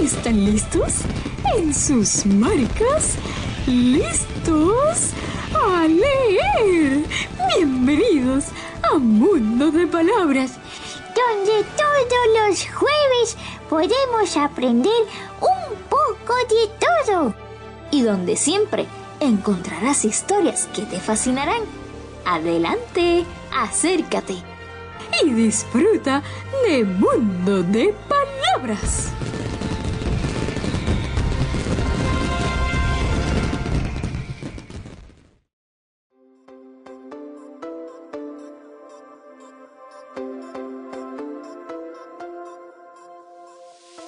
¿Están listos? ¿En sus marcas? ¿Listos? ¡A leer! Bienvenidos a Mundo de Palabras, donde todos los jueves podemos aprender un poco de todo. Y donde siempre encontrarás historias que te fascinarán. Adelante, acércate y disfruta de Mundo de Palabras.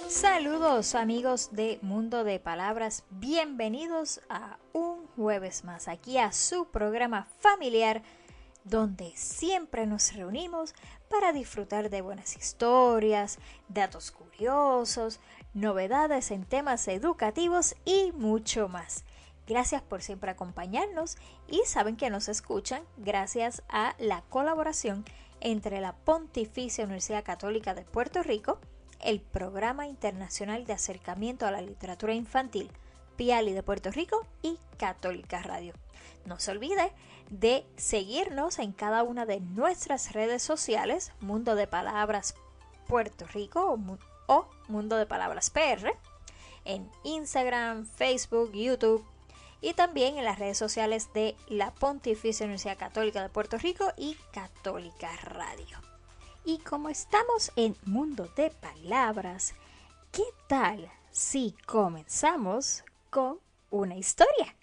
Saludos amigos de Mundo de Palabras, bienvenidos a un jueves más aquí a su programa familiar donde siempre nos reunimos para disfrutar de buenas historias, datos curiosos, novedades en temas educativos y mucho más. Gracias por siempre acompañarnos y saben que nos escuchan gracias a la colaboración entre la Pontificia Universidad Católica de Puerto Rico, el Programa Internacional de Acercamiento a la Literatura Infantil, PIALI de Puerto Rico y Católica Radio. No se olvide de seguirnos en cada una de nuestras redes sociales, Mundo de Palabras Puerto Rico o Mundo de Palabras PR, en Instagram, Facebook, YouTube y también en las redes sociales de la Pontificia Universidad Católica de Puerto Rico y Católica Radio. Y como estamos en Mundo de Palabras, ¿qué tal si comenzamos con una historia?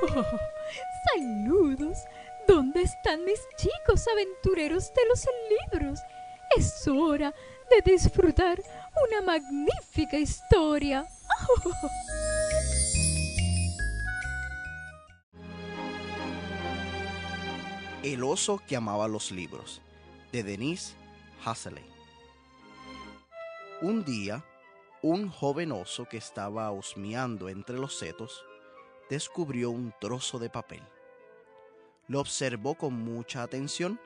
Oh, saludos. ¿Dónde están mis chicos aventureros de los libros? Es hora de disfrutar una magnífica historia. Oh. El oso que amaba los libros, de Denise Hazeley. Un día, un joven oso que estaba husmeando entre los setos descubrió un trozo de papel. Lo observó con mucha atención,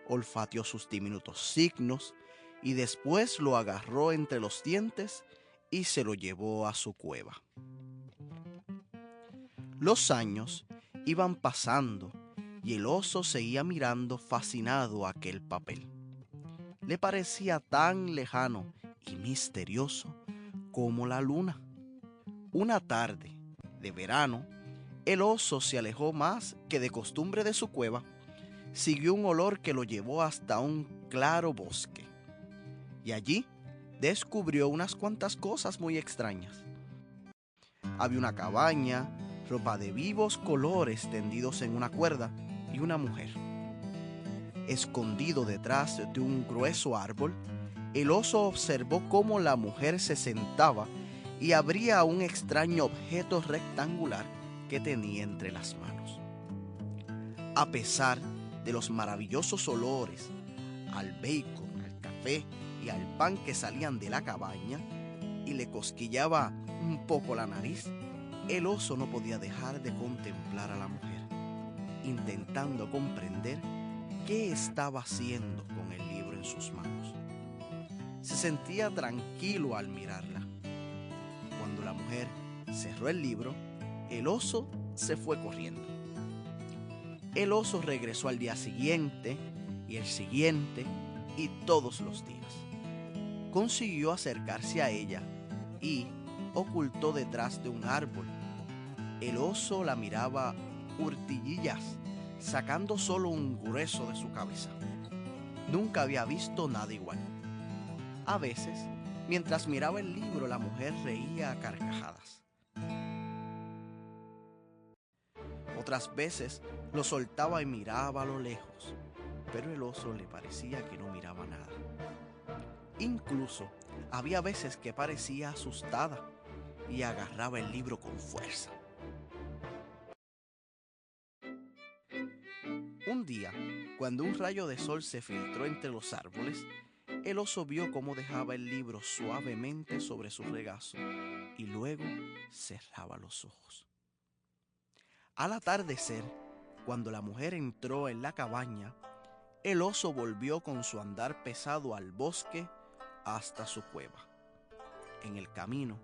olfateó sus diminutos signos y después lo agarró entre los dientes y se lo llevó a su cueva. Los años iban pasando y el oso seguía mirando fascinado aquel papel. Le parecía tan lejano y misterioso como la luna. Una tarde de verano, el oso se alejó más que de costumbre de su cueva. Siguió un olor que lo llevó hasta un claro bosque. Y allí descubrió unas cuantas cosas muy extrañas. Había una cabaña, ropa de vivos colores tendidos en una cuerda y una mujer. Escondido detrás de un grueso árbol, el oso observó cómo la mujer se sentaba y abría un extraño objeto rectangular que tenía entre las manos. A pesar de los maravillosos olores al bacon, al café y al pan que salían de la cabaña y le cosquillaba un poco la nariz, el oso no podía dejar de contemplar a la mujer, intentando comprender qué estaba haciendo con el libro en sus manos. Se sentía tranquilo al mirarla. Cuando la mujer cerró el libro, el oso se fue corriendo. El oso regresó al día siguiente y el siguiente y todos los días. Consiguió acercarse a ella y ocultó detrás de un árbol. El oso la miraba hurtillillas, sacando solo un grueso de su cabeza. Nunca había visto nada igual. A veces, mientras miraba el libro, la mujer reía a carcajadas. Otras veces lo soltaba y miraba a lo lejos, pero el oso le parecía que no miraba nada. Incluso había veces que parecía asustada y agarraba el libro con fuerza. Un día, cuando un rayo de sol se filtró entre los árboles, el oso vio cómo dejaba el libro suavemente sobre su regazo y luego cerraba los ojos. Al atardecer, Cuando la mujer entró en la cabaña, el oso volvió con su andar pesado al bosque hasta su cueva. En el camino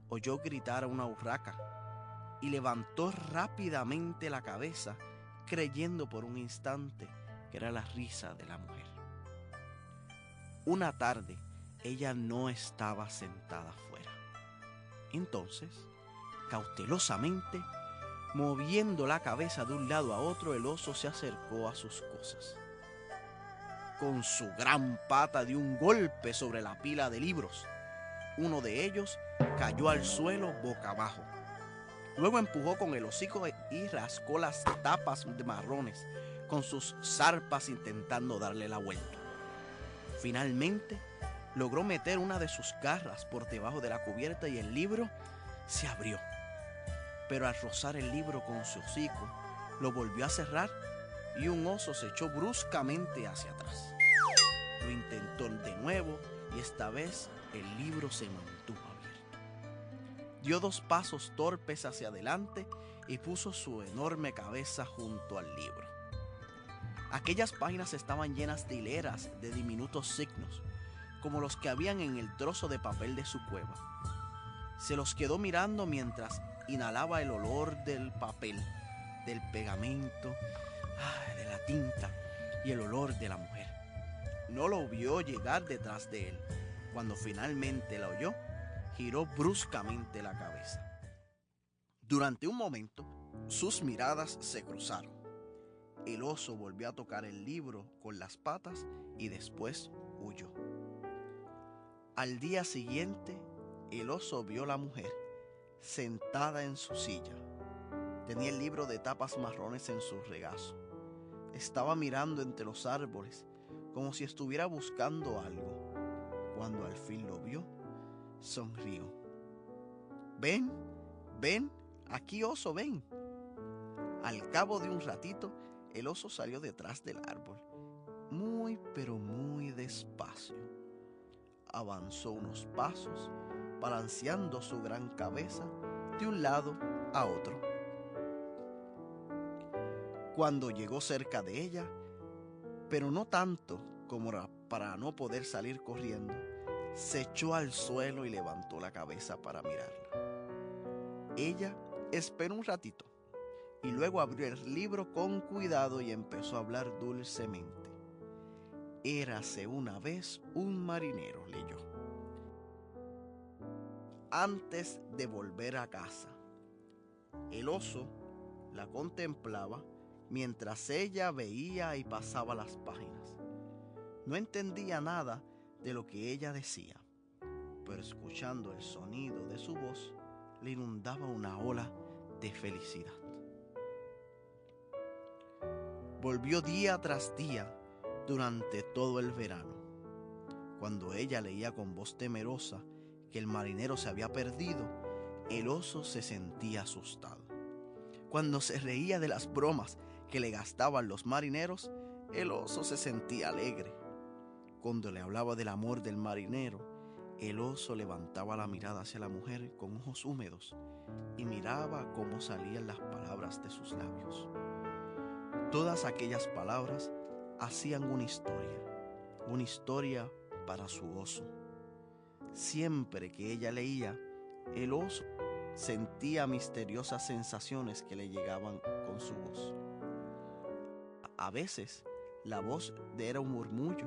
oyó gritar a una urraca y levantó rápidamente la cabeza, creyendo por un instante que era la risa de la mujer. Una tarde, ella no estaba sentada afuera. Entonces, cautelosamente, moviendo la cabeza de un lado a otro, el oso se acercó a sus cosas. Con su gran pata dio un golpe sobre la pila de libros. Uno de ellos cayó al suelo boca abajo. Luego empujó con el hocico y rascó las tapas de marrones con sus zarpas intentando darle la vuelta. Finalmente, logró meter una de sus garras por debajo de la cubierta y el libro se abrió. Pero al rozar el libro con su hocico, lo volvió a cerrar y un oso se echó bruscamente hacia atrás. Lo intentó de nuevo y esta vez el libro se mantuvo abierto. Dio 2 pasos torpes hacia adelante y puso su enorme cabeza junto al libro. Aquellas páginas estaban llenas de hileras de diminutos signos, como los que habían en el trozo de papel de su cueva. Se los quedó mirando mientras inhalaba el olor del papel, del pegamento, de la tinta y el olor de la mujer. No lo vio llegar detrás de él. Cuando finalmente la oyó, giró bruscamente la cabeza. Durante un momento, sus miradas se cruzaron. El oso volvió a tocar el libro con las patas y después huyó. Al día siguiente, el oso vio a la mujer sentada en su silla. Tenía el libro de tapas marrones en su regazo. Estaba mirando entre los árboles como si estuviera buscando algo. Cuando al fin lo vio, sonrió. Ven, aquí oso, ven. Al cabo de un ratito, el oso salió detrás del árbol, muy pero muy despacio. Avanzó unos pasos, balanceando su gran cabeza de un lado a otro. Cuando llegó cerca de ella, pero no tanto como para no poder salir corriendo, se echó al suelo y levantó la cabeza para mirarla. Ella esperó un ratito y luego abrió el libro con cuidado y empezó a hablar dulcemente. Érase una vez un marinero, leyó. Antes de volver a casa, el oso la contemplaba mientras ella veía y pasaba las páginas. No entendía nada de lo que ella decía, pero escuchando el sonido de su voz, le inundaba una ola de felicidad. Volvió día tras día durante todo el verano. Cuando ella leía con voz temerosa que el marinero se había perdido, el oso se sentía asustado. Cuando se reía de las bromas que le gastaban los marineros, el oso se sentía alegre. Cuando le hablaba del amor del marinero, el oso levantaba la mirada hacia la mujer con ojos húmedos y miraba cómo salían las palabras de sus labios. Todas aquellas palabras hacían una historia para su oso. Siempre que ella leía, el oso sentía misteriosas sensaciones que le llegaban con su voz. A veces, la voz era un murmullo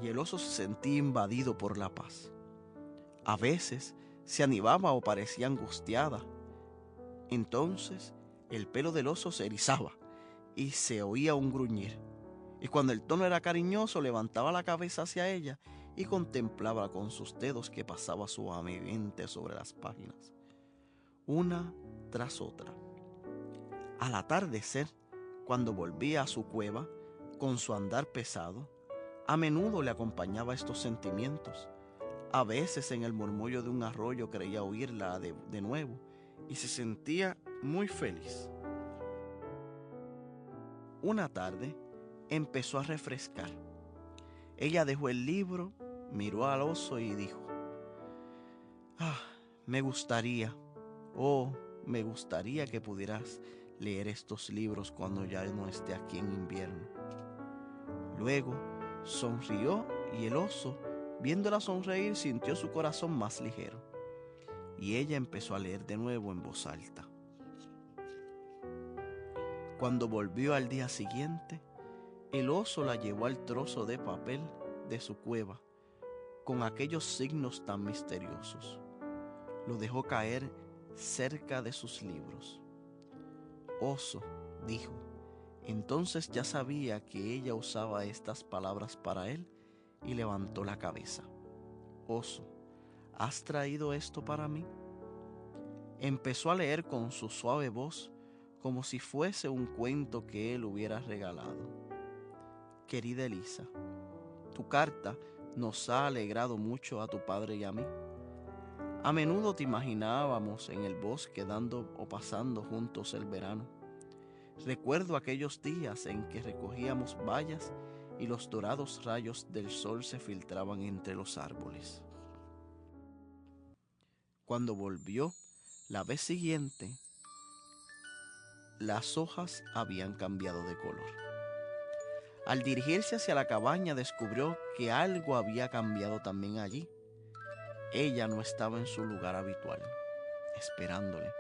y el oso se sentía invadido por la paz. A veces, se animaba o parecía angustiada. Entonces, el pelo del oso se erizaba y se oía un gruñir. Y cuando el tono era cariñoso, levantaba la cabeza hacia ella y contemplaba con sus dedos que pasaba suavemente sobre las páginas, una tras otra. Al atardecer, cuando volvía a su cueva, con su andar pesado, a menudo le acompañaba estos sentimientos. A veces en el murmullo de un arroyo creía oírla de nuevo y se sentía muy feliz. Una tarde empezó a refrescar. Ella dejó el libro, miró al oso y dijo: me gustaría que pudieras leer estos libros cuando ya no esté aquí en invierno. Luego sonrió y el oso, viéndola sonreír, sintió su corazón más ligero. Y ella empezó a leer de nuevo en voz alta. Cuando volvió al día siguiente, el oso la llevó al trozo de papel de su cueva con aquellos signos tan misteriosos. Lo dejó caer cerca de sus libros. Oso, dijo. Entonces ya sabía que ella usaba estas palabras para él y levantó la cabeza. Oso, ¿has traído esto para mí? Empezó a leer con su suave voz como si fuese un cuento que él hubiera regalado. Querida Elisa, tu carta nos ha alegrado mucho a tu padre y a mí. A menudo te imaginábamos en el bosque dando o pasando juntos el verano. Recuerdo aquellos días en que recogíamos bayas y los dorados rayos del sol se filtraban entre los árboles. Cuando volvió la vez siguiente, las hojas habían cambiado de color. Al dirigirse hacia la cabaña descubrió que algo había cambiado también allí. Ella no estaba en su lugar habitual, esperándole.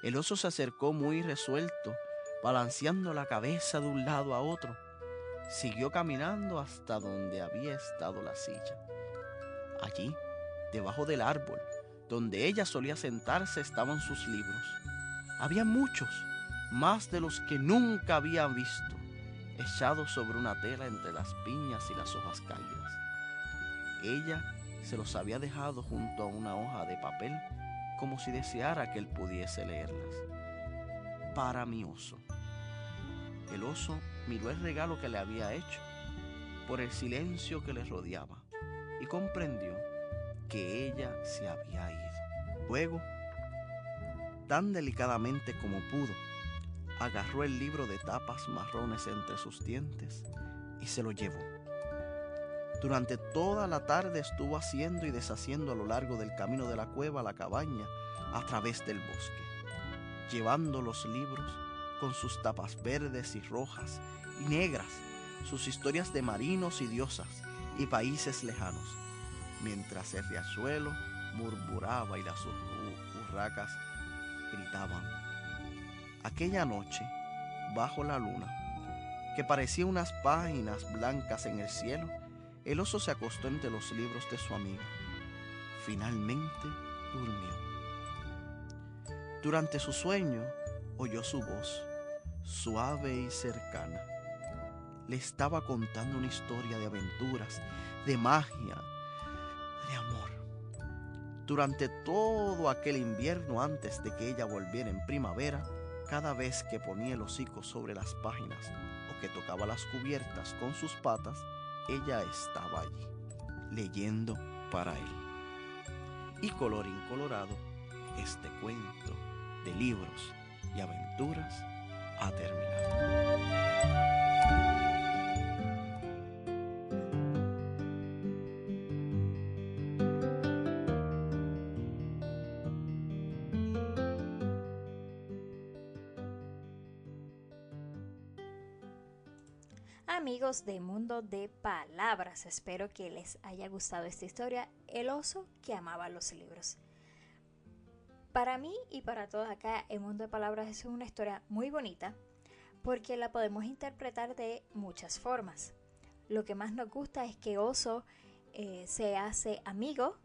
El oso se acercó muy resuelto, balanceando la cabeza de un lado a otro. Siguió caminando hasta donde había estado la silla. Allí, debajo del árbol, donde ella solía sentarse, estaban sus libros. Había muchos, más de los que nunca había visto, echados sobre una tela entre las piñas y las hojas caídas. Ella se los había dejado junto a una hoja de papel, como si deseara que él pudiese leerlas. Para mi oso. El oso miró el regalo que le había hecho, por el silencio que le rodeaba, y comprendió que ella se había ido. Luego, tan delicadamente como pudo, agarró el libro de tapas marrones entre sus dientes y se lo llevó. Durante toda la tarde estuvo haciendo y deshaciendo a lo largo del camino de la cueva a la cabaña a través del bosque, llevando los libros con sus tapas verdes y rojas y negras, sus historias de marinos y diosas y países lejanos, mientras el riachuelo murmuraba y las urracas gritaban. Aquella noche, bajo la luna, que parecía unas páginas blancas en el cielo, el oso se acostó entre los libros de su amiga. Finalmente durmió. Durante su sueño oyó su voz, suave y cercana. Le estaba contando una historia de aventuras, de magia, de amor. Durante todo aquel invierno, antes de que ella volviera en primavera, cada vez que ponía el hocico sobre las páginas o que tocaba las cubiertas con sus patas, ella estaba allí, leyendo para él. Y colorín colorado, este cuento de libros y aventuras ha terminado. Amigos de Mundo de Palabras, espero que les haya gustado esta historia, El oso que amaba los libros. Para mí y para todos acá en Mundo de Palabras es una historia muy bonita porque la podemos interpretar de muchas formas. Lo que más nos gusta es que Oso se hace amigo,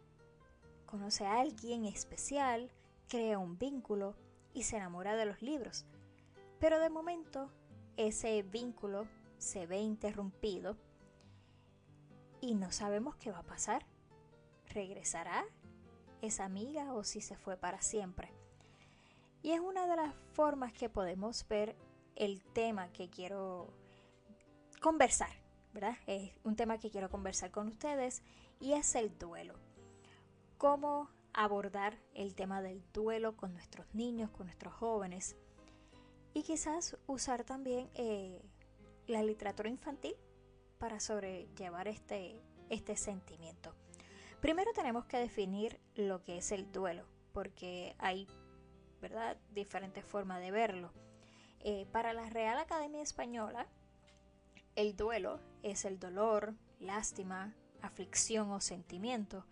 conoce a alguien especial, crea un vínculo y se enamora de los libros. Pero de momento ese vínculo se ve interrumpido y no sabemos qué va a pasar. ¿Regresará esa amiga o si se fue para siempre? Y es una de las formas que podemos ver el tema que quiero conversar, ¿verdad? Es un tema que quiero conversar con ustedes y es el duelo. Cómo abordar el tema del duelo con nuestros niños, con nuestros jóvenes y quizás usar también la literatura infantil para sobrellevar este sentimiento. Primero tenemos que definir lo que es el duelo, porque hay, ¿verdad?, diferentes formas de verlo. Para la Real Academia Española, el duelo es el dolor, lástima, aflicción o sentimiento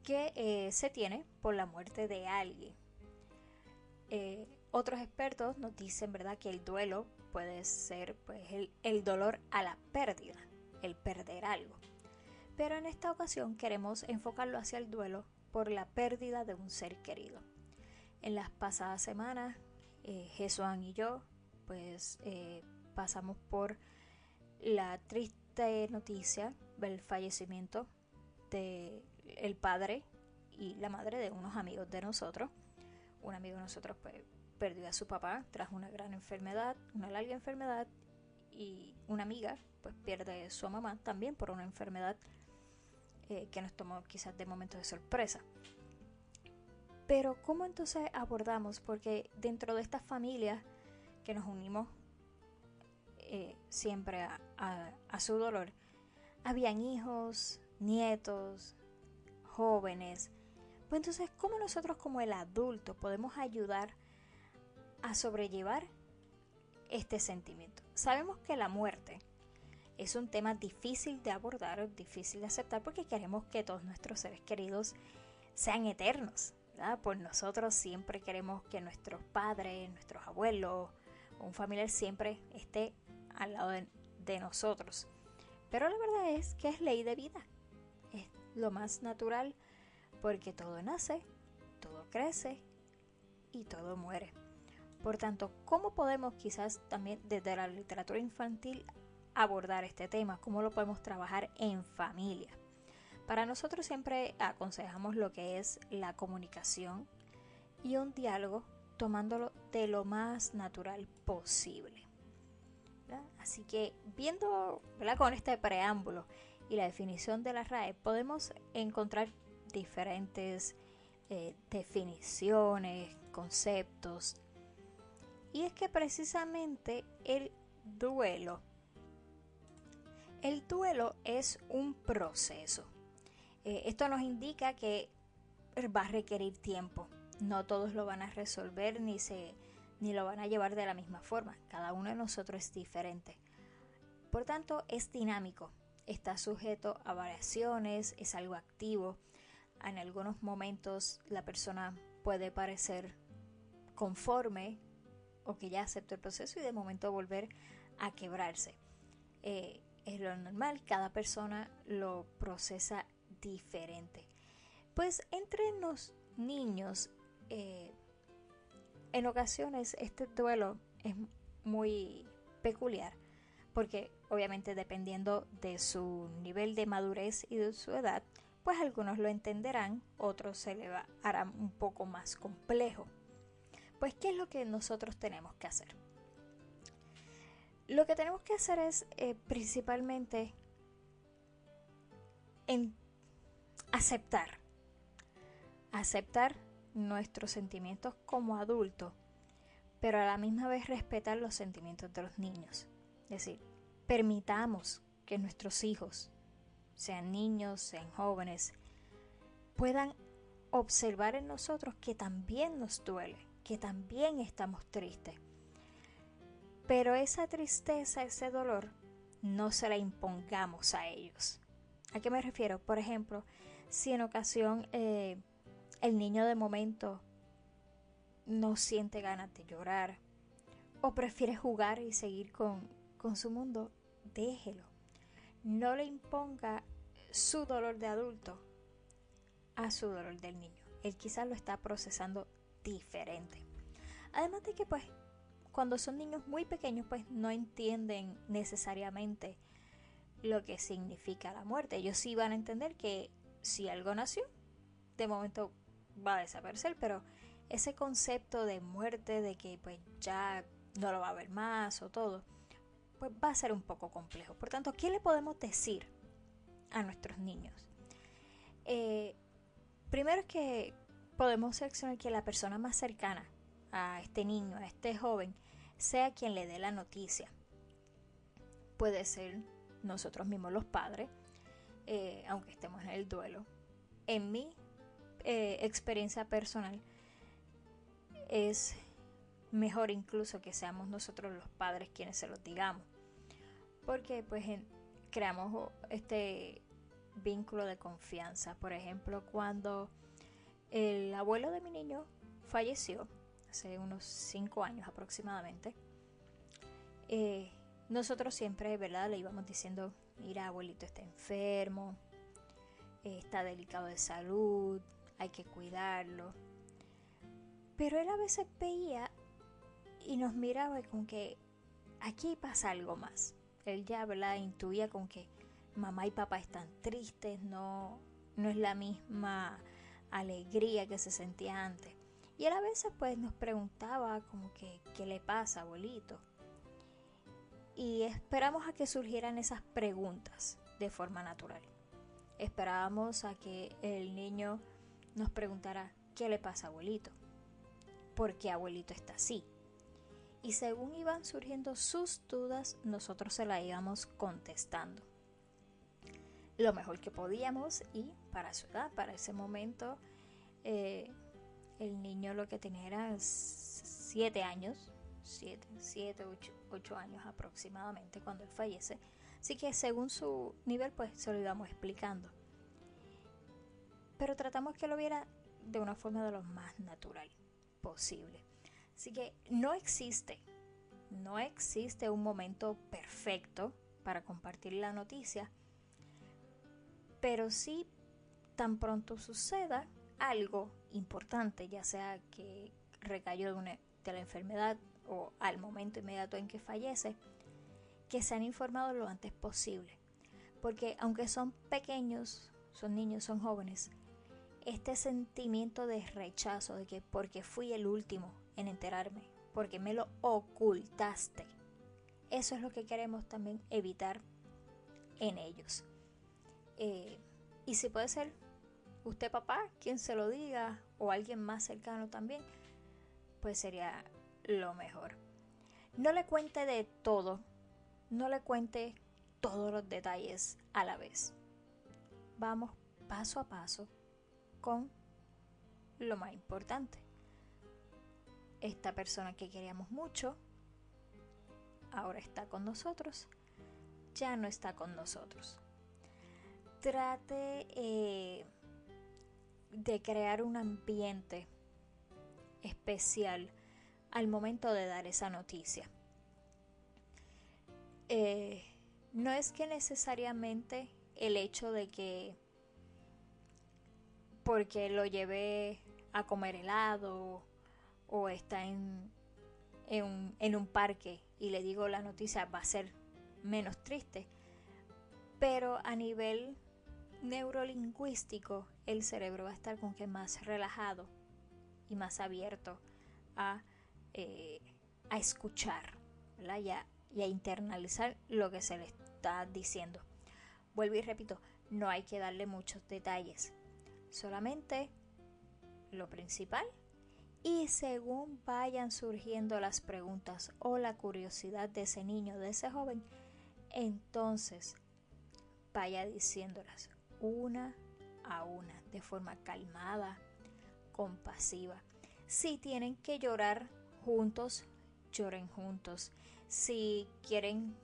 que se tiene por la muerte de alguien. Otros expertos nos dicen, ¿verdad?, que el duelo puede ser pues, el dolor a la pérdida, el perder algo. Pero en esta ocasión queremos enfocarlo hacia el duelo por la pérdida de un ser querido. En las pasadas semanas, Jesuán y yo pues pasamos por la triste noticia del fallecimiento del padre y la madre de unos amigos de nosotros. Un amigo de nosotros pues perdió a su papá tras una gran enfermedad, una larga enfermedad, y una amiga pues pierde a su mamá también por una enfermedad que nos tomó quizás de momento de sorpresa. Pero ¿cómo entonces abordamos? Porque dentro de estas familias que nos unimos siempre a su dolor, habían hijos, nietos, jóvenes. Pues entonces, ¿cómo nosotros como el adulto podemos ayudar a sobrellevar este sentimiento? Sabemos que la muerte es un tema difícil de abordar, difícil de aceptar, porque queremos que todos nuestros seres queridos sean eternos, ¿verdad? Pues nosotros siempre queremos que nuestros padres, nuestros abuelos o un familiar siempre esté al lado de nosotros. Pero la verdad es que es ley de vida, es lo más natural, porque todo nace, todo crece y todo muere. Por tanto, ¿cómo podemos quizás también desde la literatura infantil abordar este tema? ¿Cómo lo podemos trabajar en familia? Para nosotros siempre aconsejamos lo que es la comunicación y un diálogo, tomándolo de lo más natural posible, ¿verdad? Así que viendo, ¿verdad?, con este preámbulo y la definición de la RAE, podemos encontrar diferentes definiciones, conceptos. Y es que precisamente el duelo es un proceso. Esto nos indica que va a requerir tiempo. No todos lo van a resolver ni lo van a llevar de la misma forma. Cada uno de nosotros es diferente. Por tanto, es dinámico. Está sujeto a variaciones, es algo activo. En algunos momentos la persona puede parecer conforme o que ya aceptó el proceso y de momento volver a quebrarse. Es lo normal, cada persona lo procesa diferente. Pues entre los niños, en ocasiones este duelo es muy peculiar, porque obviamente dependiendo de su nivel de madurez y de su edad, pues algunos lo entenderán, otros se le hará un poco más complejo. Pues, ¿qué es lo que nosotros tenemos que hacer? Lo que tenemos que hacer es principalmente aceptar nuestros sentimientos como adultos, pero a la misma vez respetar los sentimientos de los niños. Es decir, permitamos que nuestros hijos, sean niños, sean jóvenes, puedan observar en nosotros que también nos duele, que también estamos tristes. Pero esa tristeza, ese dolor, no se la impongamos a ellos. ¿A qué me refiero? Por ejemplo, si en ocasión el niño de momento no siente ganas de llorar o prefiere jugar y seguir con su mundo, déjelo. No le imponga su dolor de adulto a su dolor del niño. Él quizás lo está procesando diferente. Además de que pues cuando son niños muy pequeños pues no entienden necesariamente lo que significa la muerte. Ellos sí van a entender que si algo nació, de momento va a desaparecer, pero ese concepto de muerte, de que pues ya no lo va a ver más o todo, pues va a ser un poco complejo. Por tanto, ¿qué le podemos decir a nuestros niños? Primero es que podemos seleccionar que la persona más cercana a este niño, a este joven, sea quien le dé la noticia. Puede ser nosotros mismos los padres, aunque estemos en el duelo. En mi experiencia personal es mejor incluso que seamos nosotros los padres quienes se los digamos, porque pues creamos este vínculo de confianza. Por ejemplo, cuando el abuelo de mi niño falleció hace unos 5 años aproximadamente, nosotros siempre, ¿verdad?, le íbamos diciendo: mira, abuelito está enfermo, está delicado de salud, hay que cuidarlo. Pero él a veces veía y nos miraba con que aquí pasa algo más. Él ya, ¿verdad?, intuía con que mamá y papá están tristes, no es la misma alegría que se sentía antes. Y él a veces pues nos preguntaba como que ¿qué le pasa, abuelito? Y esperamos a que surgieran esas preguntas de forma natural. Esperábamos a que el niño nos preguntara: ¿qué le pasa, abuelito? ¿Por qué abuelito está así? Y según iban surgiendo sus dudas, nosotros se las íbamos contestando lo mejor que podíamos. Y para su edad, para ese momento, el niño lo que tenía era 7 años, 8 años aproximadamente cuando él fallece. Así que según su nivel pues se lo íbamos explicando, pero tratamos que lo viera de una forma de lo más natural posible. Así que no existe un momento perfecto para compartir la noticia, pero sí, tan pronto suceda algo importante, ya sea que recayó de la enfermedad o al momento inmediato en que fallece, que sean informados lo antes posible. Porque aunque son pequeños, son niños, son jóvenes, este sentimiento de rechazo, de que porque fui el último en enterarme, porque me lo ocultaste, eso es lo que queremos también evitar en ellos. Y si puede ser usted, papá, quien se lo diga, o alguien más cercano también, pues sería lo mejor. No le cuente de todo, no le cuente todos los detalles a la vez. Vamos paso a paso con lo más importante. Esta persona que queríamos mucho ahora está con nosotros, ya no está con nosotros. Trate de crear un ambiente especial al momento de dar esa noticia. No es que necesariamente el hecho de que porque lo llevé a comer helado o está en un parque y le digo la noticia va a ser menos triste, pero a nivel neurolingüístico el cerebro va a estar como que más relajado y más abierto a escuchar, ¿verdad? Y a internalizar lo que se le está diciendo. Vuelvo y repito, no hay que darle muchos detalles, solamente lo principal, y según vayan surgiendo las preguntas o la curiosidad de ese niño, de ese joven, entonces vaya diciéndolas una a una, de forma calmada, compasiva. Si tienen que llorar juntos, lloren juntos. Si quieren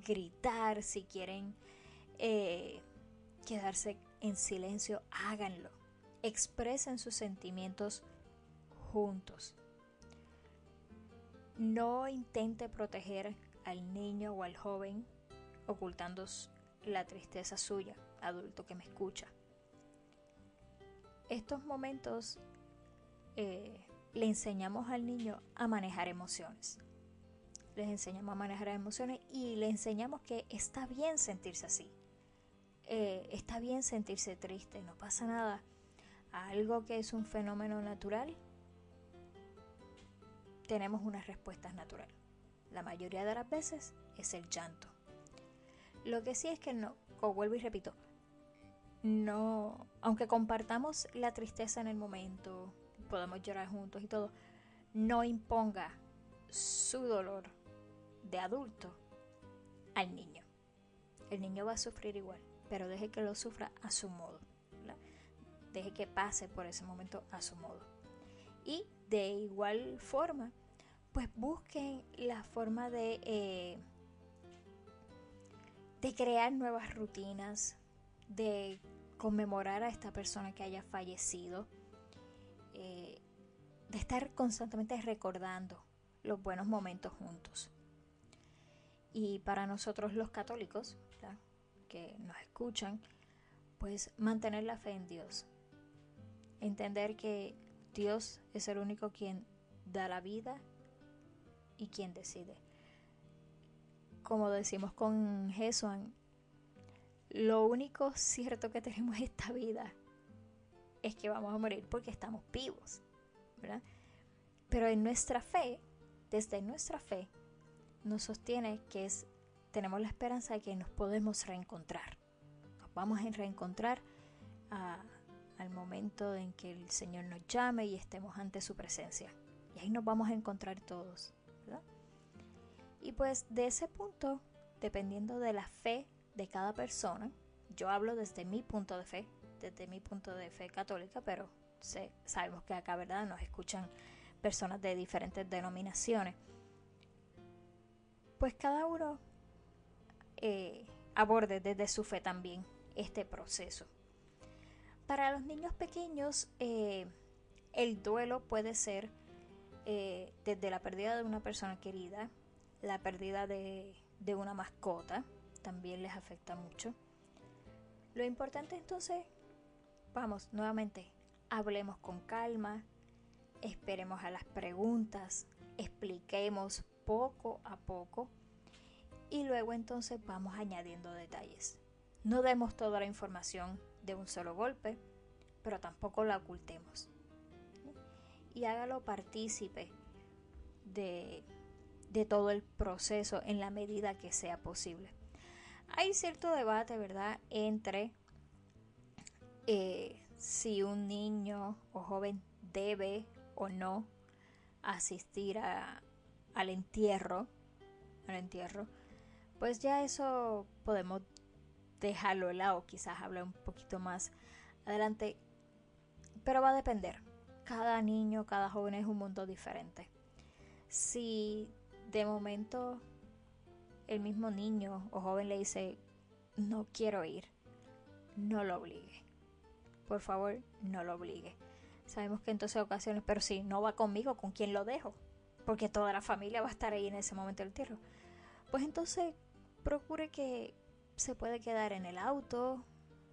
gritar, si quieren quedarse en silencio, háganlo. Expresen sus sentimientos juntos. No intente proteger al niño o al joven ocultando la tristeza suya, adulto que me escucha. Estos momentos le enseñamos al niño a manejar emociones. Les enseñamos a manejar emociones y le enseñamos que está bien sentirse así. Está bien sentirse triste, no pasa nada. Algo que es un fenómeno natural, tenemos unas respuestas naturales. La mayoría de las veces es el llanto. Lo que sí es que no, como vuelvo y repito, no, aunque compartamos la tristeza en el momento, podemos llorar juntos y todo, no imponga su dolor de adulto al niño. El niño va a sufrir igual, pero deje que lo sufra a su modo, ¿verdad? Deje que pase por ese momento a su modo. Y de igual forma, pues busquen la forma de crear nuevas rutinas, de conmemorar a esta persona que haya fallecido, de estar constantemente recordando los buenos momentos juntos. Y para nosotros los católicos, ¿verdad?, que nos escuchan, pues mantener la fe en Dios. Entender que Dios es el único quien da la vida y quien decide. Como decimos con Jesús, lo único cierto que tenemos en esta vida es que vamos a morir porque estamos vivos, ¿verdad? Pero en nuestra fe, desde nuestra fe, nos sostiene que tenemos la esperanza de que nos podemos reencontrar. Nos vamos a reencontrar al momento en que el Señor nos llame y estemos ante su presencia. Y ahí nos vamos a encontrar todos, ¿verdad? Y pues de ese punto, dependiendo de la fe de cada persona, yo hablo desde mi punto de fe católica, pero sabemos que acá, ¿verdad?, nos escuchan personas de diferentes denominaciones. Pues cada uno aborde desde su fe también este proceso. Para los niños pequeños, el duelo puede ser desde la pérdida de una persona querida, la pérdida de una mascota, también les afecta mucho. Lo importante entonces, vamos, nuevamente, hablemos con calma, esperemos a las preguntas, expliquemos poco a poco y luego entonces vamos añadiendo detalles. No demos toda la información de un solo golpe, pero tampoco la ocultemos. Y hágalo partícipe de todo el proceso en la medida que sea posible. Hay cierto debate, ¿verdad?, entre si un niño o joven debe o no asistir al entierro. Pues ya eso podemos dejarlo de lado, quizás hablar un poquito más adelante, pero va a depender. Cada niño, cada joven es un mundo diferente. Si de momento el mismo niño o joven le dice no quiero ir, no lo obligue. Por favor, no lo obligue. Sabemos que entonces hay ocasiones, pero si no va conmigo, ¿con quién lo dejo? Porque toda la familia va a estar ahí en ese momento del entierro. Pues entonces procure que se puede quedar en el auto,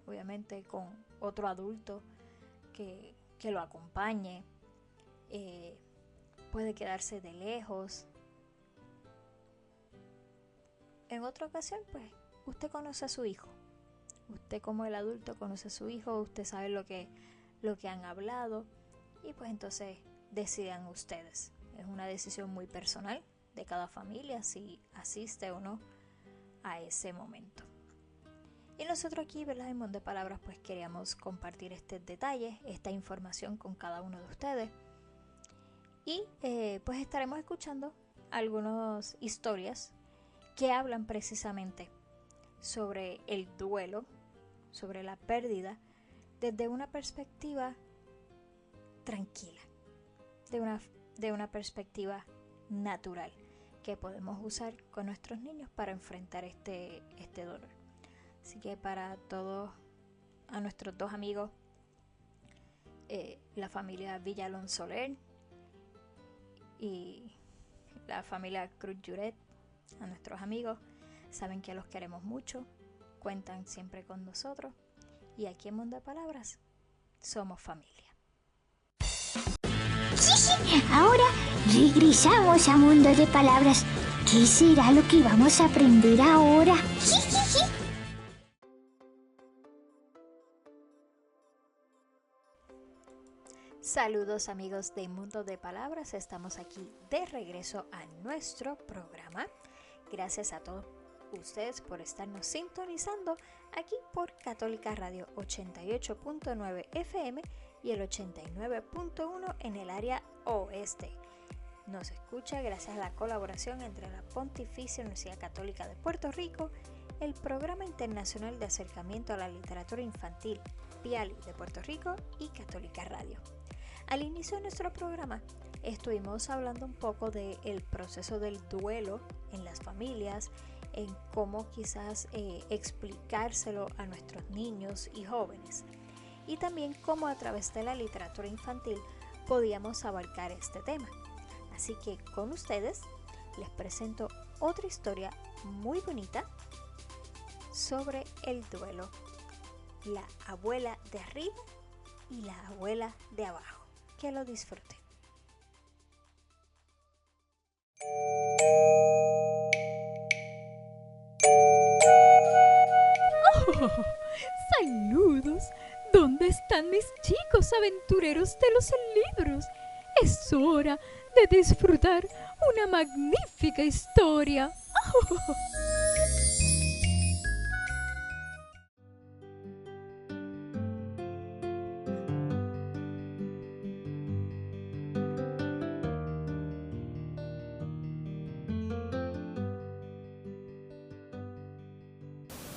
obviamente con otro adulto que lo acompañe. Puede quedarse de lejos. En otra ocasión, pues, usted conoce a su hijo. Usted como el adulto conoce a su hijo, usted sabe lo que han hablado y pues entonces decidan ustedes. Es una decisión muy personal de cada familia si asiste o no a ese momento. Y nosotros aquí, ¿verdad?, en Mundo de Palabras, pues queríamos compartir este detalle, esta información con cada uno de ustedes. Y pues estaremos escuchando algunas historias que hablan precisamente sobre el duelo, sobre la pérdida, desde una perspectiva tranquila, de una perspectiva natural que podemos usar con nuestros niños para enfrentar este dolor. Así que para todos, a nuestros dos amigos, la familia Villalón Soler y la familia Cruz Juret, a nuestros amigos, saben que los queremos mucho, cuentan siempre con nosotros y aquí en Mundo de Palabras somos familia. Ahora regresamos a Mundo de Palabras. ¿Qué será lo que vamos a aprender ahora? Saludos amigos de Mundo de Palabras, estamos aquí de regreso a nuestro programa. Gracias a todos ustedes por estarnos sintonizando aquí por Católica Radio 88.9 FM y el 89.1 en el área oeste. Nos escucha gracias a la colaboración entre la Pontificia Universidad Católica de Puerto Rico, el Programa Internacional de Acercamiento a la Literatura Infantil PIALI de Puerto Rico y Católica Radio. Al inicio de nuestro programa estuvimos hablando un poco del proceso del duelo en las familias, en cómo quizás explicárselo a nuestros niños y jóvenes, y también cómo a través de la literatura infantil podíamos abarcar este tema. Así que con ustedes les presento otra historia muy bonita sobre el duelo: la abuela de arriba y la abuela de abajo. Que lo disfruten. ¡Oh! ¡Saludos! ¿Dónde están mis chicos aventureros de los libros? Es hora de disfrutar una magnífica historia. ¡Oh!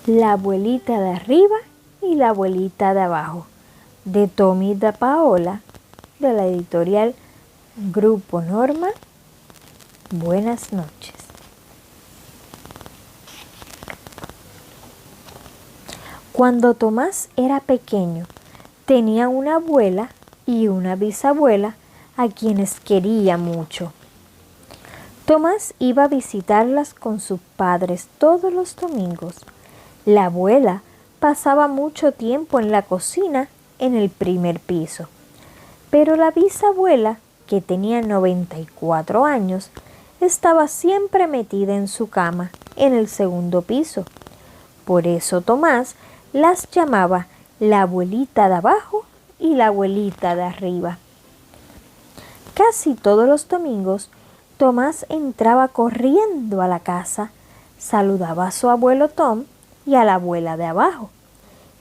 La abuelita de arriba y la abuelita de abajo, de Tommy de Paola, de la editorial Grupo Norma. Buenas noches. Cuando Tomás era pequeño, tenía una abuela y una bisabuela a quienes quería mucho. Tomás iba a visitarlas con sus padres todos los domingos. La abuela pasaba mucho tiempo en la cocina en el primer piso, pero la bisabuela, que tenía 94 años, estaba siempre metida en su cama en el segundo piso. Por eso Tomás las llamaba la abuelita de abajo y la abuelita de arriba. Casi todos los domingos, Tomás entraba corriendo a la casa, saludaba a su abuelo Tom y a la abuela de abajo,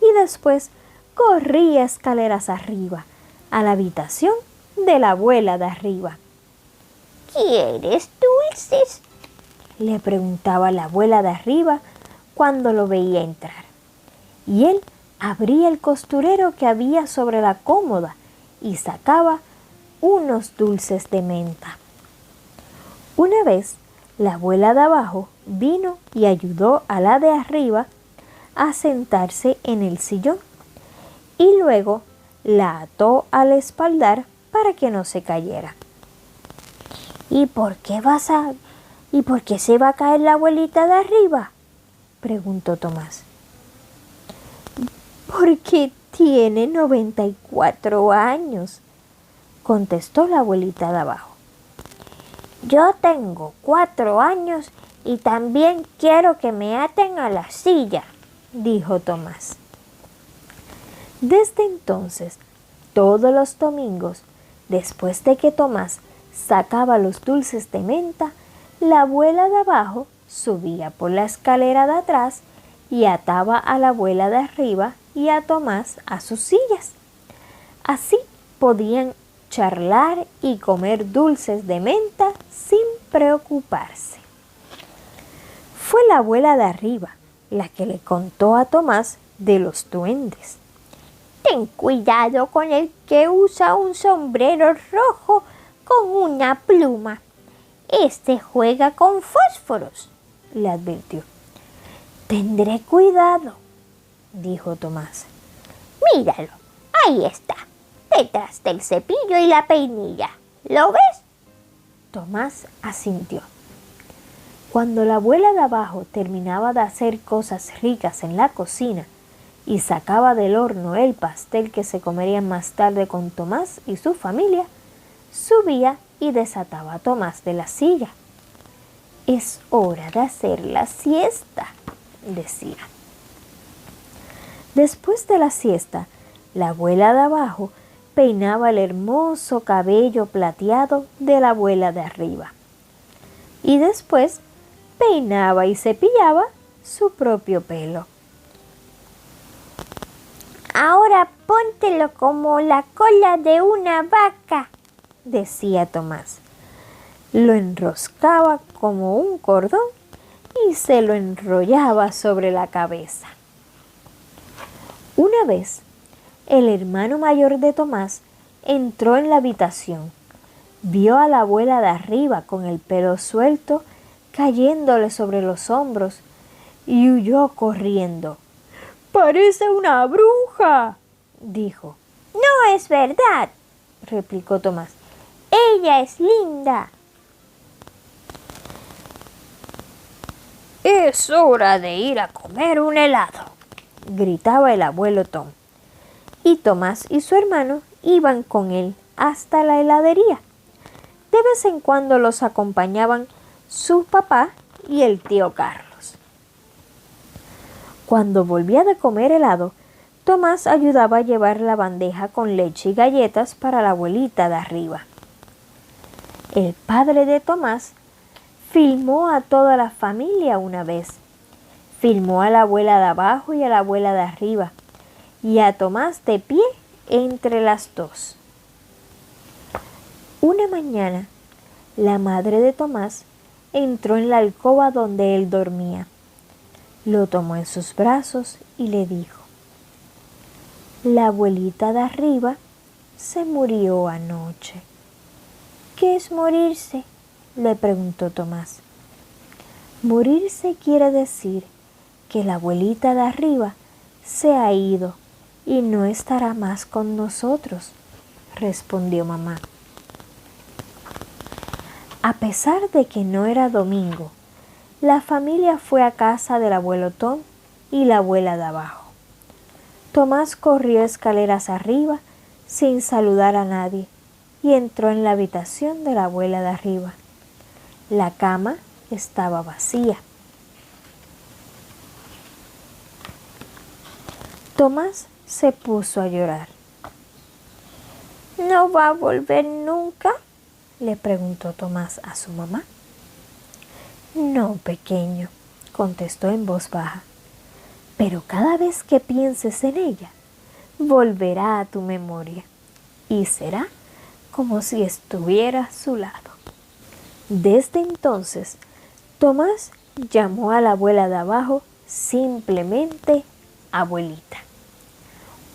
y después corría escaleras arriba a la habitación de la abuela de arriba. ¿Quieres dulces?, le preguntaba la abuela de arriba cuando lo veía entrar, y él abría el costurero que había sobre la cómoda y sacaba unos dulces de menta. Una vez, la abuela de abajo vino y ayudó a la de arriba a sentarse en el sillón, y luego la ató al espaldar para que no se cayera. ¿Y por qué se va a caer la abuelita de arriba?, preguntó Tomás. Porque tiene 94 años, contestó la abuelita de abajo. Yo tengo 4 años y también quiero que me aten a la silla, dijo Tomás. Desde entonces, todos los domingos, después de que Tomás sacaba los dulces de menta, la abuela de abajo subía por la escalera de atrás y ataba a la abuela de arriba y a Tomás a sus sillas. Así podían charlar y comer dulces de menta sin preocuparse. Fue la abuela de arriba la que le contó a Tomás de los duendes. Ten cuidado con el que usa un sombrero rojo con una pluma. Este juega con fósforos, le advirtió. Tendré cuidado, dijo Tomás. Míralo, ahí está, detrás del cepillo y la peinilla. ¿Lo ves? Tomás asintió. Cuando la abuela de abajo terminaba de hacer cosas ricas en la cocina y sacaba del horno el pastel que se comerían más tarde con Tomás y su familia, subía y desataba a Tomás de la silla. Es hora de hacer la siesta, decía. Después de la siesta, la abuela de abajo peinaba el hermoso cabello plateado de la abuela de arriba. Y después peinaba y cepillaba su propio pelo. Ahora póntelo como la cola de una vaca, decía Tomás. Lo enroscaba como un cordón y se lo enrollaba sobre la cabeza. Una vez, el hermano mayor de Tomás entró en la habitación, Vio a la abuela de arriba con el pelo suelto cayéndole sobre los hombros y huyó corriendo. «¡Parece una bruja!», dijo. «No es verdad», replicó Tomás. «Ella es linda». «Es hora de ir a comer un helado», gritaba el abuelo Tom. Y Tomás y su hermano iban con él hasta la heladería. De vez en cuando los acompañaban su papá y el tío Carlos. Cuando volvía de comer helado, Tomás ayudaba a llevar la bandeja con leche y galletas para la abuelita de arriba. El padre de Tomás filmó a toda la familia una vez. Filmó a la abuela de abajo y a la abuela de arriba, y a Tomás de pie entre las dos. Una mañana, la madre de Tomás entró en la alcoba donde él dormía. Lo tomó en sus brazos y le dijo: «La abuelita de arriba se murió anoche». «¿Qué es morirse?», le preguntó Tomás. «Morirse quiere decir que la abuelita de arriba se ha ido y no estará más con nosotros», respondió mamá. A pesar de que no era domingo, la familia fue a casa del abuelo Tom y la abuela de abajo. Tomás corrió escaleras arriba sin saludar a nadie y entró en la habitación de la abuela de arriba. La cama estaba vacía. Tomás se puso a llorar. «¿No va a volver nunca?», le preguntó Tomás a su mamá. «No, pequeño», contestó en voz baja, «pero cada vez que pienses en ella, volverá a tu memoria y será como si estuviera a su lado». Desde entonces, Tomás llamó a la abuela de abajo simplemente abuelita.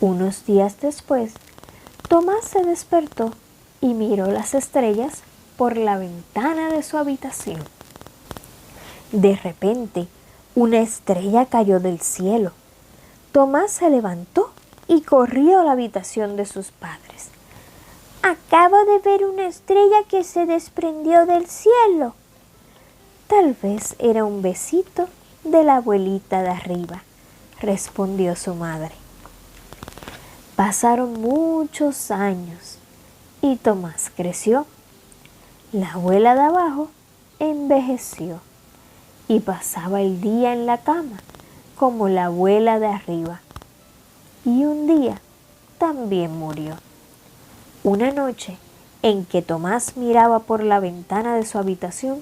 Unos días después, Tomás se despertó y miró las estrellas por la ventana de su habitación. De repente, una estrella cayó del cielo. Tomás se levantó y corrió a la habitación de sus padres. «Acabo de ver una estrella que se desprendió del cielo». «Tal vez era un besito de la abuelita de arriba», respondió su madre. Pasaron muchos años y Tomás creció. La abuela de abajo envejeció y pasaba el día en la cama como la abuela de arriba. Y un día también murió. Una noche en que Tomás miraba por la ventana de su habitación,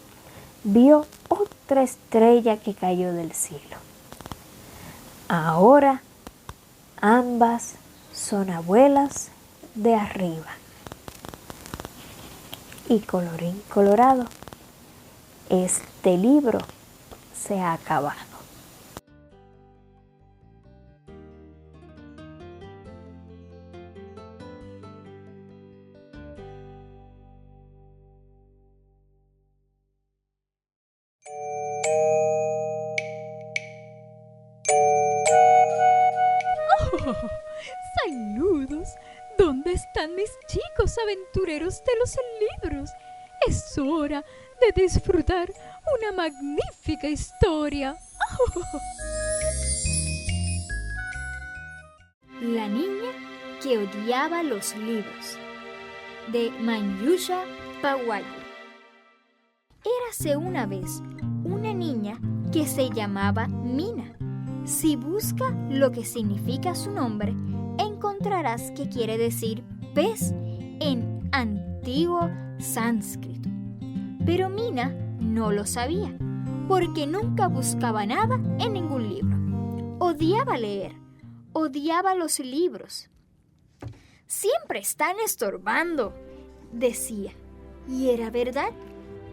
vio otra estrella que cayó del cielo. Ahora ambas son abuelas de arriba. Y colorín colorado, este libro se ha acabado. ¡Oh! ¡Saludos! ¿Dónde están mis chicos aventureros de los libros? Es hora de disfrutar una magnífica historia. ¡Oh! La niña que odiaba los libros, de Manyusha Pawai. Érase una vez una niña que se llamaba Mina. Si buscas lo que significa su nombre, encontrarás que quiere decir pez en antiguo sánscrito. Pero Mina no lo sabía, porque nunca buscaba nada en ningún libro. Odiaba leer, odiaba los libros. «Siempre están estorbando», decía. Y era verdad,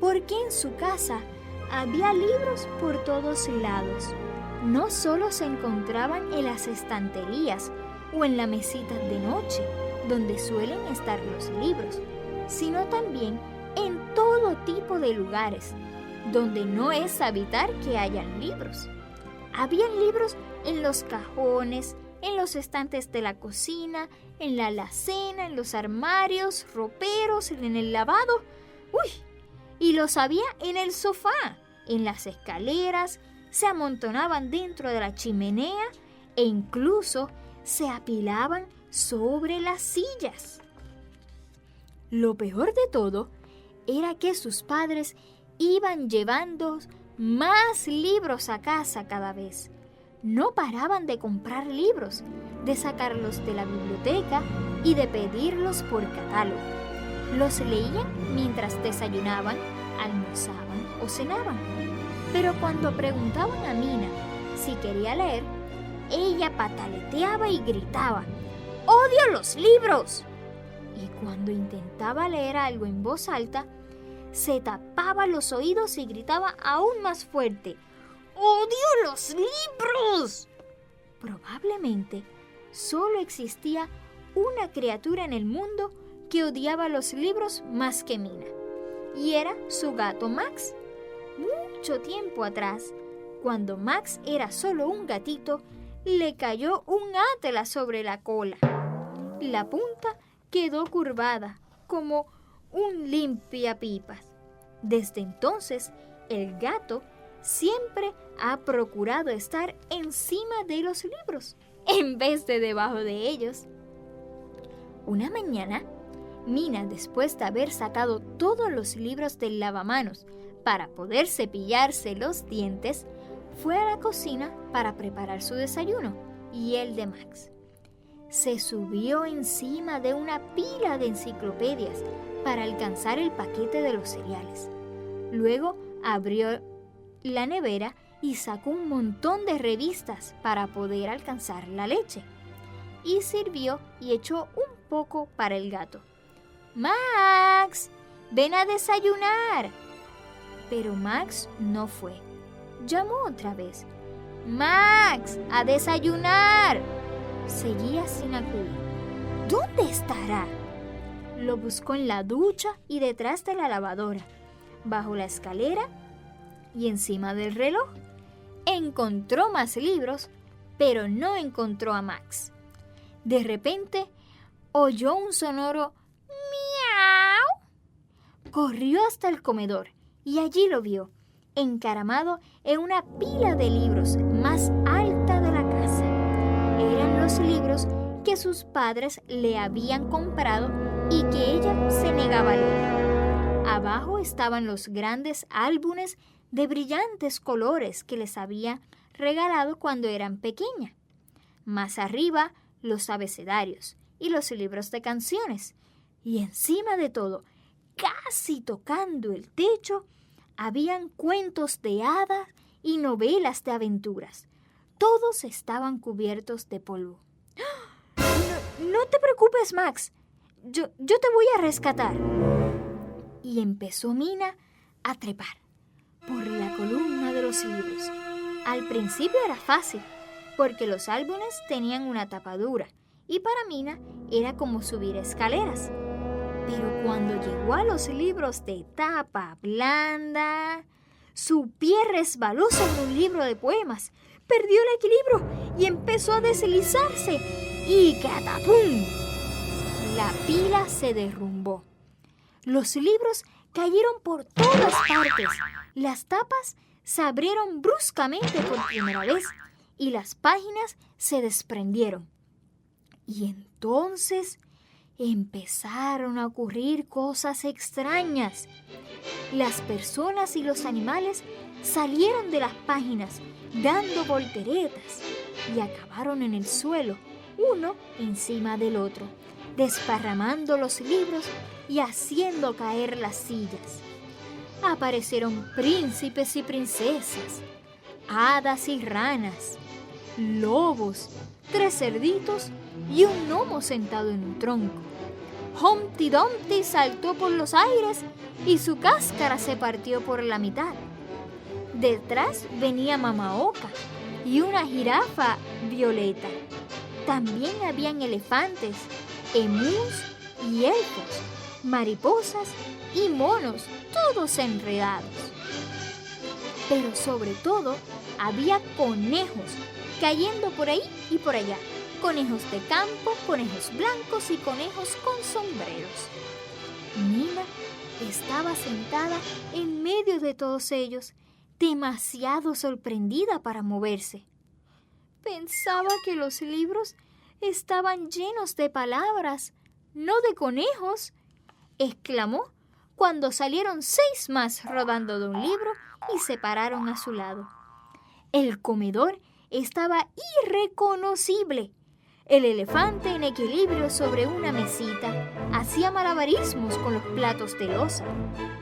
porque en su casa había libros por todos lados. No solo se encontraban en las estanterías o en la mesita de noche, donde suelen estar los libros, sino también en todo tipo de lugares, donde no es habitar que hayan libros. Habían libros en los cajones, en los estantes de la cocina, en la alacena, en los armarios, roperos, en el lavado. ¡Uy! Y los había en el sofá, en las escaleras, se amontonaban dentro de la chimenea e incluso se apilaban sobre las sillas. Lo peor de todo era que sus padres iban llevando más libros a casa cada vez. No paraban de comprar libros, de sacarlos de la biblioteca y de pedirlos por catálogo. Los leían mientras desayunaban, almorzaban o cenaban. Pero cuando preguntaban a Mina si quería leer, ella pataleteaba y gritaba: ¡Odio los libros! Y cuando intentaba leer algo en voz alta, se tapaba los oídos y gritaba aún más fuerte: ¡Odio los libros! Probablemente solo existía una criatura en el mundo que odiaba los libros más que Mina, y era su gato Max. Mucho tiempo atrás, cuando Max era solo un gatito, le cayó un atlas sobre la cola. La punta quedó curvada como un limpiapipas. Desde entonces, el gato siempre ha procurado estar encima de los libros, en vez de debajo de ellos. Una mañana, Mina, después de haber sacado todos los libros del lavamanos para poder cepillarse los dientes, fue a la cocina para preparar su desayuno y el de Max. Se subió encima de una pila de enciclopedias para alcanzar el paquete de los cereales. Luego abrió la nevera y sacó un montón de revistas para poder alcanzar la leche. Y sirvió y echó un poco para el gato. ¡Max! ¡Ven a desayunar! Pero Max no fue. Llamó otra vez. ¡Max! ¡A desayunar! Seguía sin acudir. ¿Dónde estará? Lo buscó en la ducha y detrás de la lavadora, bajo la escalera y encima del reloj. Encontró más libros, pero no encontró a Max. De repente, oyó un sonoro miau. Corrió hasta el comedor y allí lo vio, encaramado en una pila de libros más alta de la casa. Eran los libros que sus padres le habían comprado y que ella se negaba a leer. Abajo estaban los grandes álbumes de brillantes colores que les había regalado cuando eran pequeña. Más arriba, los abecedarios y los libros de canciones. Y encima de todo, casi tocando el techo, habían cuentos de hadas y novelas de aventuras. Todos estaban cubiertos de polvo. No te preocupes, Max. Yo te voy a rescatar. Y empezó Mina a trepar por la columna de los libros. Al principio era fácil, porque los álbumes tenían una tapadura y para Mina era como subir escaleras. Pero cuando llegó a los libros de tapa blanda, su pie resbaló sobre un libro de poemas, perdió el equilibrio y empezó a deslizarse. ¡Y catapum! La pila se derrumbó. Los libros cayeron por todas partes. Las tapas se abrieron bruscamente por primera vez y las páginas se desprendieron. Y entonces empezaron a ocurrir cosas extrañas. Las personas y los animales salieron de las páginas dando volteretas y acabaron en el suelo, uno encima del otro, desparramando los libros y haciendo caer las sillas. Aparecieron príncipes y princesas, hadas y ranas, lobos, 3 cerditos y un gnomo sentado en un tronco. Humpty Dumpty saltó por los aires y su cáscara se partió por la mitad. Detrás venía Mamá Oca y una jirafa violeta. También habían elefantes, emús y elfos. mariposas y monos, todos enredados. Pero sobre todo había conejos cayendo por ahí y por allá. Conejos de campo, conejos blancos y conejos con sombreros. Mina estaba sentada en medio de todos ellos, demasiado sorprendida para moverse. Pensaba que los libros estaban llenos de palabras, no de conejos, exclamó cuando salieron 6 más rodando de un libro y se pararon a su lado. El comedor estaba irreconocible. El elefante en equilibrio sobre una mesita hacía malabarismos con los platos de loza.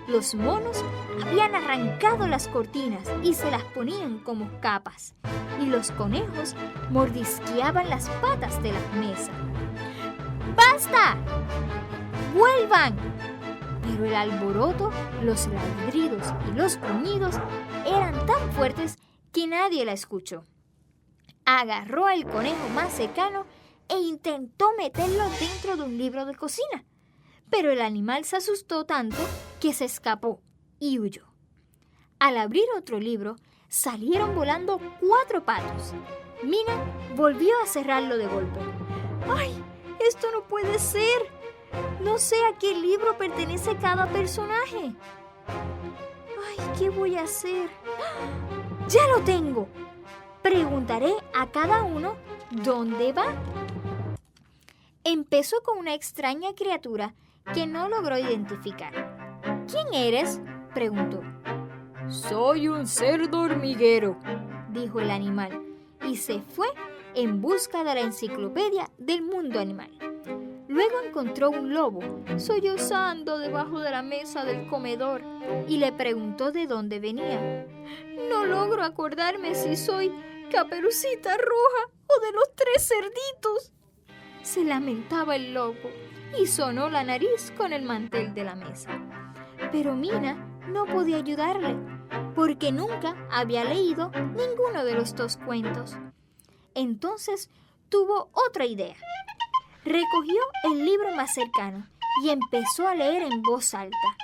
Los monos habían arrancado las cortinas y se las ponían como capas. Y los conejos mordisqueaban las patas de las mesas. ¡Basta! ¡Vuelvan! Pero el alboroto, los ladridos y los gruñidos eran tan fuertes que nadie la escuchó. Agarró al conejo más cercano e intentó meterlo dentro de un libro de cocina. Pero el animal se asustó tanto que se escapó y huyó. Al abrir otro libro, salieron volando 4 patos. Mina volvió a cerrarlo de golpe. ¡Ay! ¡Esto no puede ser! No sé a qué libro pertenece cada personaje. ¡Ay! ¿Qué voy a hacer? ¡Ya lo tengo! Preguntaré a cada uno dónde va. Empezó con una extraña criatura que no logró identificar. ¿Quién eres?, preguntó. Soy un cerdo hormiguero, dijo el animal, y se fue en busca de la enciclopedia del mundo animal. Luego encontró un lobo sollozando debajo de la mesa del comedor y le preguntó de dónde venía. No logro acordarme si soy Caperucita Roja o de los 3 cerditos. Se lamentaba el lobo y sonó la nariz con el mantel de la mesa. Pero Mina no podía ayudarle porque nunca había leído ninguno de los 2 cuentos. Entonces tuvo otra idea. Recogió el libro más cercano y empezó a leer en voz alta.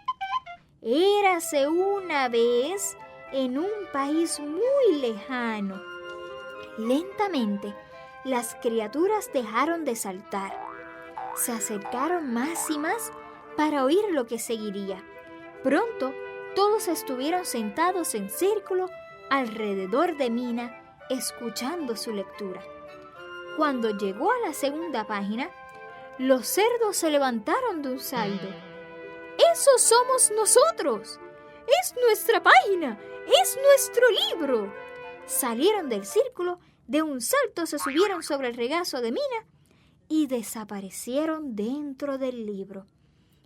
Érase una vez en un país muy lejano. Lentamente, las criaturas dejaron de saltar. Se acercaron más y más para oír lo que seguiría. Pronto, todos estuvieron sentados en círculo alrededor de Mina, escuchando su lectura. Cuando llegó a la segunda página, los cerdos se levantaron de un salto. ¡Eso somos nosotros! ¡Es nuestra página! ¡Es nuestro libro! Salieron del círculo, de un salto se subieron sobre el regazo de Mina y desaparecieron dentro del libro.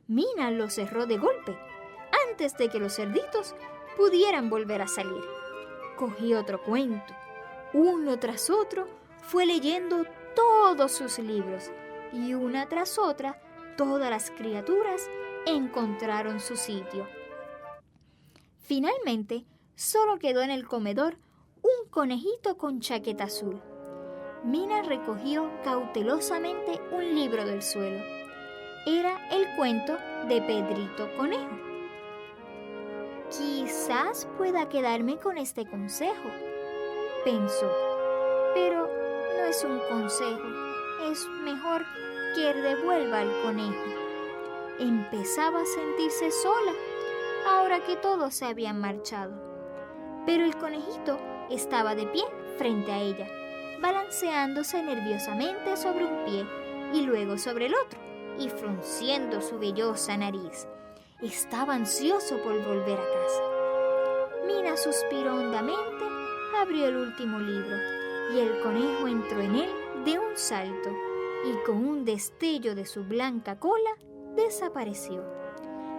Mina lo cerró de golpe, antes de que los cerditos pudieran volver a salir. Cogió otro cuento. Uno tras otro fue leyendo todos sus libros y una tras otra todas las criaturas encontraron su sitio. Finalmente, solo quedó en el comedor un conejito con chaqueta azul. Mina recogió cautelosamente un libro del suelo. Era el cuento de Pedrito Conejo. Quizás pueda quedarme con este consejo, pensó, pero no es un consejo, es mejor que devuelva al conejo. Empezaba a sentirse sola, ahora que todos se habían marchado. Pero el conejito estaba de pie frente a ella, balanceándose nerviosamente sobre un pie y luego sobre el otro, y frunciendo su vellosa nariz. Estaba ansioso por volver a casa. Mina suspiró hondamente, abrió el último libro, y el conejo entró en él de un salto, y con un destello de su blanca cola, desapareció.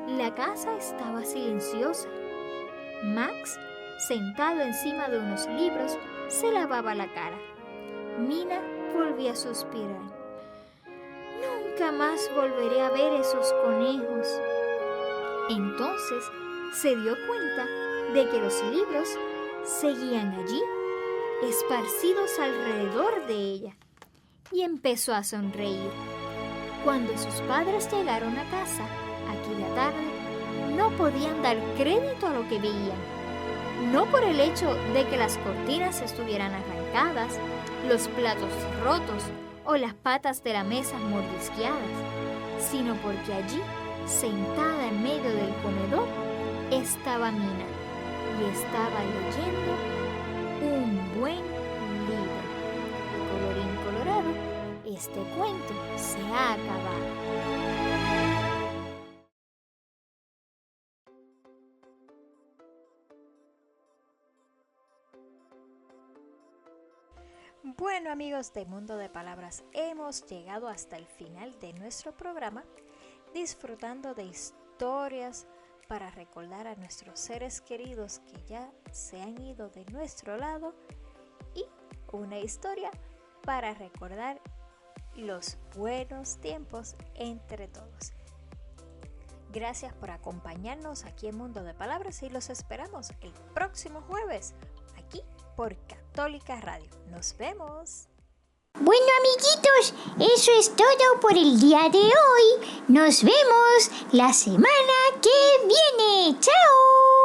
La casa estaba silenciosa. Max, sentado encima de unos libros, se lavaba la cara. Mina volvió a suspirar. Nunca más volveré a ver esos conejos. Entonces se dio cuenta de que los libros seguían allí, esparcidos alrededor de ella, y empezó a sonreír. Cuando sus padres llegaron a casa, aquella tarde no podían dar crédito a lo que veían. No por el hecho de que las cortinas estuvieran arrancadas, los platos rotos o las patas de la mesa mordisqueadas, sino porque allí, sentada en medio del comedor, estaba Mina y estaba leyendo un buen libro. Colorín colorado, este cuento se ha acabado. Bueno, amigos de Mundo de Palabras, hemos llegado hasta el final de nuestro programa, disfrutando de historias para recordar a nuestros seres queridos que ya se han ido de nuestro lado y una historia para recordar los buenos tiempos entre todos. Gracias por acompañarnos aquí en Mundo de Palabras y los esperamos el próximo jueves aquí por Católica Radio. ¡Nos vemos! Bueno, amiguitos, eso es todo por el día de hoy. Nos vemos la semana que viene. ¡Chao!